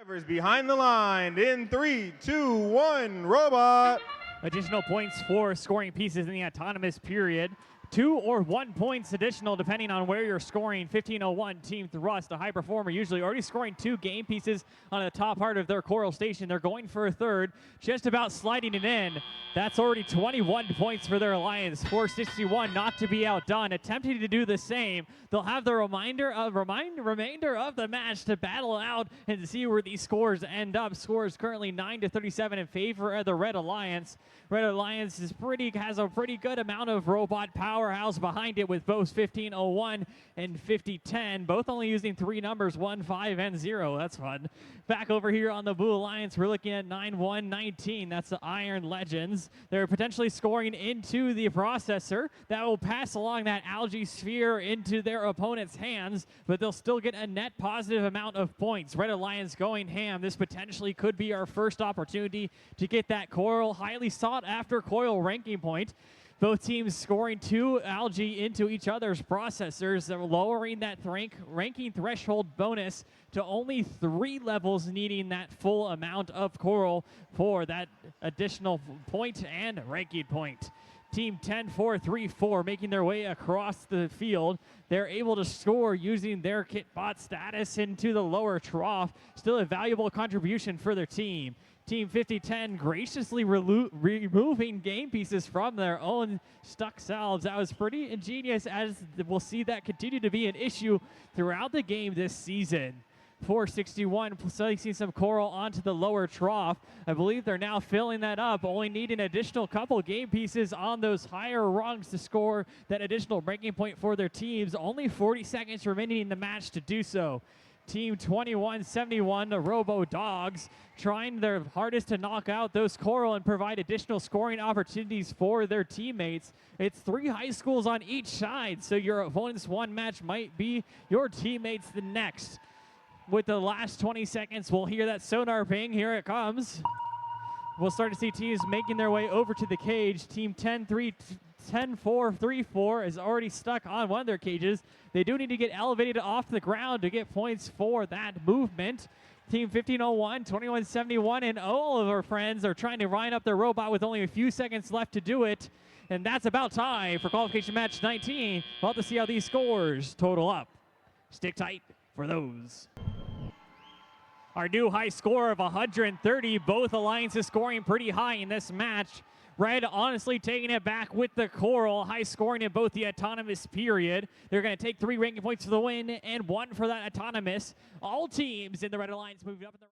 Drivers behind the line in 3, 2, 1, robot. Additional points for scoring pieces in the autonomous period. 2 or 1 points additional depending on where you're scoring. 1501 Team Thrust, a high performer, usually already scoring 2 game pieces on the top part of their coral station. They're going for a third, just about sliding it in. That's already 21 points for their alliance. 461 not to be outdone, attempting to do the same. They'll have the remainder of the match to battle out and see where these scores end up. Scores currently 9-37 in favor of the Red Alliance. Red Alliance has a pretty good amount of robot powerhouse behind it, with both 1501 and 5010, both only using 3 numbers, 1, 5, and 0. That's fun. Back over here on the Blue Alliance, we're looking at 9-1-19. That's the Iron Legends. They're potentially scoring into the processor that will pass along that algae sphere into their opponent's hands, but they'll still get a net positive amount of points. Red Alliance going ham. This potentially could be our first opportunity to get that coral, highly sought after coral ranking point. Both teams scoring 2 algae into each other's processors. They're lowering that ranking threshold bonus to only 3 levels, needing that full amount of coral for that additional point and ranking point. Team 10-4-3-4 making their way across the field. They're able to score using their kitbot status into the lower trough. Still a valuable contribution for their team. Team 5010 graciously removing game pieces from their own stuck selves. That was pretty ingenious, as we'll see that continue to be an issue throughout the game this season. 461 placing some coral onto the lower trough. I believe they're now filling that up, only needing an additional couple game pieces on those higher rungs to score that additional breaking point for their teams. Only 40 seconds remaining in the match to do so. Team 2171, the Robo Dogs, trying their hardest to knock out those coral and provide additional scoring opportunities for their teammates. It's 3 high schools on each side, so your opponent's one match might be your teammates the next. With the last 20 seconds, we'll hear that sonar ping. Here it comes. We'll start to see teams making their way over to the cage. Team 10-4-3-4 is already stuck on one of their cages. They do need to get elevated off the ground to get points for that movement. Team 1501, 2171, and all of our friends are trying to line up their robot with only a few seconds left to do it. And that's about time for qualification match 19. We'll have to see how these scores total up. Stick tight for those. Our new high score of 130. Both alliances scoring pretty high in this match. Red honestly taking it back with the coral, high scoring in both the autonomous period. They're going to take 3 ranking points for the win and 1 for that autonomous. All teams in the Red Alliance moving up in the